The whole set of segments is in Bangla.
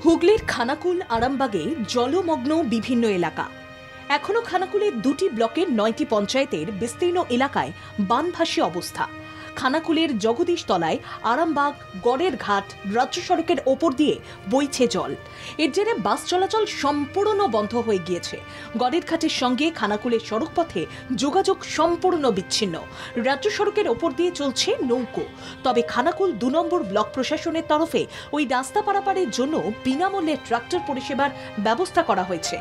হুগলির খানাকুল আরামবাগে জলমগ্ন বিভিন্ন এলাকা। এখনো খানাকুলের দুটি ব্লকের ৯টি পঞ্চায়েতের বিস্তীর্ণ এলাকায় বানভাসী অবস্থা। খানাকুলের জগদীশ তলায় আরামবাগ গড়ের ঘাট রাজ্য সড়কের ওপর দিয়ে বইছে জল। এর জেরে বাস চলাচল সম্পূর্ণ বন্ধ হয়ে গিয়েছে। গড়ের ঘাটের সঙ্গে খানাকুলের সড়কপথে যোগাযোগ সম্পূর্ণ বিচ্ছিন্ন। রাজ্য সড়কের ওপর দিয়ে চলছে নৌকো। তবে খানাকুল ২ নম্বর ব্লক প্রশাসনের তরফে ওই রাস্তা পারাপারের জন্য বিনামূল্যে ট্রাক্টর পরিষেবার ব্যবস্থা করা হয়েছে।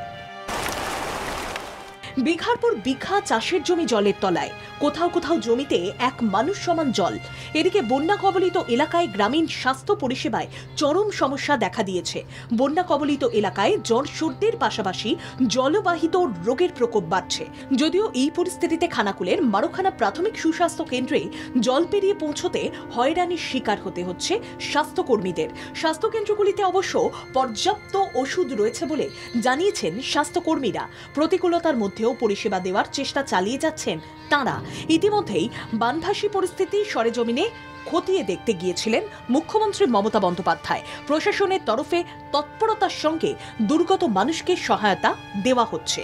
বিঘার পর বিঘা চাষের জমি জলের তলায়, কোথাও কোথাও জমিতে এক মানুষ সমান জল। এদিকে বন্যা কবলিত এলাকায় গ্রামীণ স্বাস্থ্য পরিষেবায় চরম সমস্যা দেখা দিয়েছে। বন্যা কবলিত এলাকায় জ্বর সর্দির পাশাপাশি জলবাহিত রোগের প্রকোপ বাড়ছে। যদিও এই পরিস্থিতিতে খানাকুলের মারুখানা প্রাথমিক সুস্বাস্থ্য কেন্দ্রে জল পেরিয়ে পৌঁছতে হয়রানির শিকার হতে হচ্ছে স্বাস্থ্যকর্মীদের। স্বাস্থ্যকেন্দ্রগুলিতে অবশ্য পর্যাপ্ত ওষুধ রয়েছে বলে জানিয়েছেন স্বাস্থ্যকর্মীরা। প্রতিকূলতার মধ্যেও পরিষেবা দেওয়ার চেষ্টা চালিয়ে যাচ্ছেন তাঁরা। ইতিমধ্যেই বানভাসী পরিস্থিতি সরেজমিনে খতিয়ে দেখতে গিয়েছিলেন মুখ্যমন্ত্রী মমতা বন্দ্যোপাধ্যায়। প্রশাসনের তরফে তৎপরতার সঙ্গে দুর্গত মানুষকে সহায়তা দেওয়া হচ্ছে।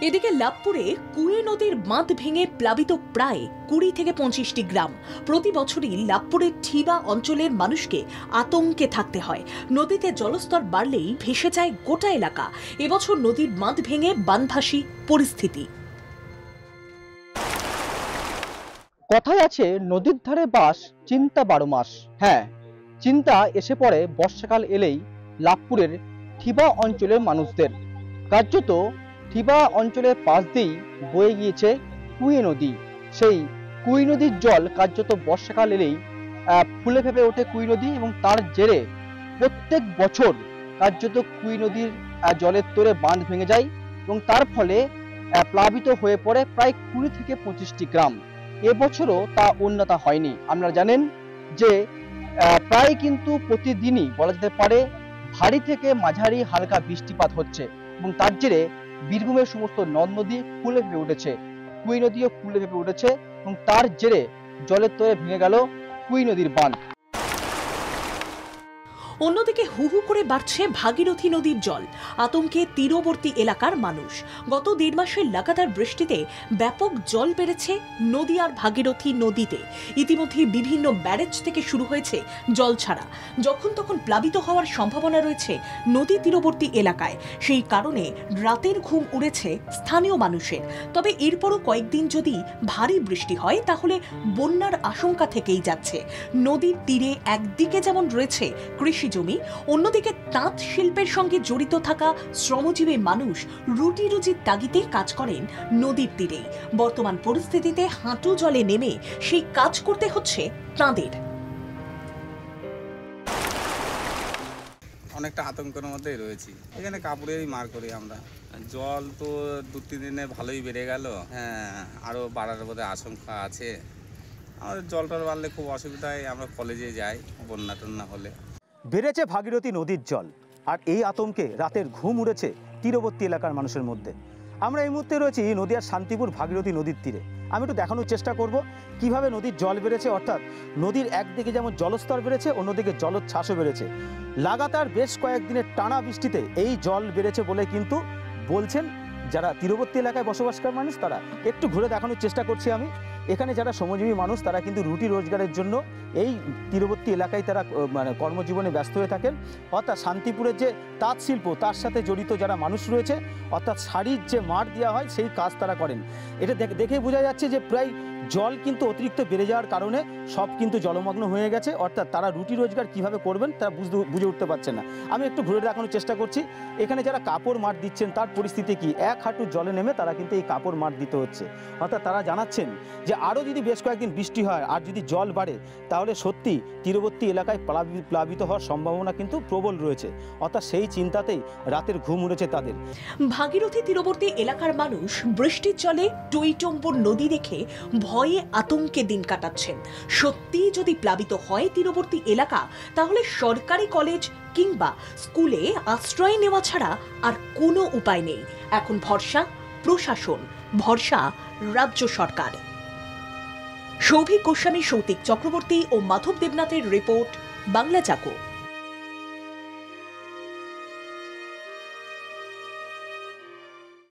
এদিকে লাভপুরে কুয়ে নদীর বাঁধ ভেঙে প্লাবিত প্রায় ২০ থেকে ২৫টি গ্রাম। প্রতি বছরই লাভপুরের ঠিবা অঞ্চলের মানুষকে আতঙ্কে থাকতে হয়। নদীতে জলস্তর বাড়লেই ভেসে যায় গোটা এলাকা। এবছর নদীর বাঁধ ভেঙে বানভাসী পরিস্থিতি। কথায় আছে নদীর ধারে বাস, চিন্তা ১২ মাস। হ্যাঁ, চিন্তা এসে পড়ে বর্ষাকাল এলেই লাভপুরের ঠিবা অঞ্চলের মানুষদের। কার্যত ঠিবা অঞ্চলের পাশ দিয়েই বয়ে গিয়েছে কুয়ে নদী। সেই কুই নদীর জল কার্যত বর্ষাকাল এলেই ফুলে ফেপে ওঠে কুই নদী, এবং তার জেরে প্রত্যেক বছর কার্যত কুই নদীর জলের তোরে বাঁধ ভেঙে যায়, এবং তার ফলে প্লাবিত হয়ে পড়ে প্রায় ২০ থেকে ২৫টি গ্রাম। এবছরও তা উন্নত হয়নি। আপনারা জানেন যে প্রায় কিন্তু প্রতিদিনই বলা যেতে পারে ভারী থেকে মাঝারি হালকা বৃষ্টিপাত হচ্ছে, এবং তার জেরে বীরভূমের সমস্ত নদ নদী ফুলে ফেপে উঠেছে, কুই নদীও ফুলে ফেপে উঠেছে, এবং তার জেরে জলের তোরে ভেঙে গেল কুই নদীর বাঁধ। অন্যদিকে হু হু করে বাড়ছে ভাগীরথী নদীর জল। আতঙ্কে তীরবর্তী এলাকার মানুষ। গত ১.৫ মাসের লাগাতার বৃষ্টিতে ব্যাপক জল বেড়েছে নদীয়ার ভাগীরথী নদীতে। ইতিমধ্যে বিভিন্ন ব্যারেজ থেকে শুরু হয়েছে জল ছাড়া। যখন তখন প্লাবিত হওয়ার সম্ভাবনা রয়েছে নদী তীরবর্তী এলাকায়। সেই কারণে রাতের ঘুম উড়েছে স্থানীয় মানুষের। তবে এরপরও কয়েকদিন যদি ভারী বৃষ্টি হয় তাহলে বন্যার আশঙ্কা থেকেই যাচ্ছে। নদীর তীরে একদিকে যেমন রয়েছে কৃষি জমি, অন্যদিকে তাঁত শিল্পের সঙ্গে জড়িত থাকা শ্রমজীবী মানুষ রুটি রুজির তাগিদে কাজ করেন নদীর তীরেই। বর্তমান পরিস্থিতিতে হাঁটু জলে নেমে সেই কাজ করতে হচ্ছে তাঁদের। অনেকটা আতঙ্কের মধ্যেই রয়েছি। এখানে কাপড়েরই মার করি আমরা। জল তো ২-৩ দিনে ভালোই বেড়ে গেল। হ্যাঁ, আরও বাড়ার বোধহয় আশঙ্কা আছে। আমাদের জলটা বাড়লে খুব অসুবিধায়, আমরা কলেজে যাই বন্যা টন্যা হলে। বেড়েছে ভাগীরথী নদীর জল, আর এই আতঙ্কে রাতের ঘুম উড়েছে তীরবর্তী এলাকার মানুষের মধ্যে। আমরা এই মুহূর্তে রয়েছি নদিয়ার শান্তিপুর ভাগীরথী নদীর তীরে। আমি একটু দেখানোর চেষ্টা করব কিভাবে নদীর জল বেড়েছে, অর্থাৎ নদীর একদিকে যেমন জলস্তর বেড়েছে, অন্যদিকে জলোচ্ছ্বাসও বেড়েছে। লাগাতার বেশ কয়েকদিনের টানা বৃষ্টিতে এই জল বেড়েছে বলে কিন্তু বলছেন যারা তীরবর্তী এলাকায় বসবাসকারী মানুষ। তারা একটু ঘুরে দেখানোর চেষ্টা করছি আমি। এখানে যারা শ্রমজীবী মানুষ তারা কিন্তু রুটি রোজগারের জন্য এই তীরবর্তী এলাকায় তারা কর্মজীবনে ব্যস্ত হয়ে থাকেন। অর্থাৎ শান্তিপুরের যে তাঁত শিল্প তার সাথে জড়িত যারা মানুষ রয়েছে, অর্থাৎ শাড়ির যে মার দেওয়া হয় সেই কাজ তারা করেন। এটা দেখে বোঝা যাচ্ছে যে প্রায় জল কিন্তু অতিরিক্ত বেড়ে যাওয়ার কারণে সব কিন্তু জলমগ্ন হয়ে গেছে। অর্থাৎ তারা রুটি রোজগার কিভাবে করবেন তারা বুঝে উঠতে পারছেন না। আমি একটু ঘুরে দেখানোর চেষ্টা করছি। এখানে যারা কাপড় মার দিচ্ছেন তার পরিস্থিতি কি, ১ হাঁটু জলে নেমে তারা কিন্তু এই কাপড় মার দিতে হচ্ছে। অর্থাৎ তারা জানাচ্ছেন যে আরও যদি বেশ কয়েকদিন বৃষ্টি হয় আর যদি জল বাড়ে তাহলে সত্যি তীরবর্তী এলাকায় প্লাবিত হওয়ার সম্ভাবনা কিন্তু প্রবল রয়েছে। অর্থাৎ সেই চিন্তাতেই রাতের ঘুম উড়েছে তাদের। ভাগীরথী তীরবর্তী এলাকার মানুষ বৃষ্টির জলে টইটম্বুর নদী দেখে ভয়ে আতঙ্কে দিন কাটাচ্ছেন। সত্যি যদি প্লাবিত হয় তীরবর্তী এলাকা তাহলে সরকারি কলেজ কিংবা স্কুলে আশ্রয় নেওয়া ছাড়া আর কোনো উপায় নেই। এখন ভরসা প্রশাসন, ভরসা রাজ্য সরকার। সৌভিক গোস্বামী, সৌতিক চক্রবর্তী ও মাধব দেবনাথের রিপোর্ট, বাংলা চাকো।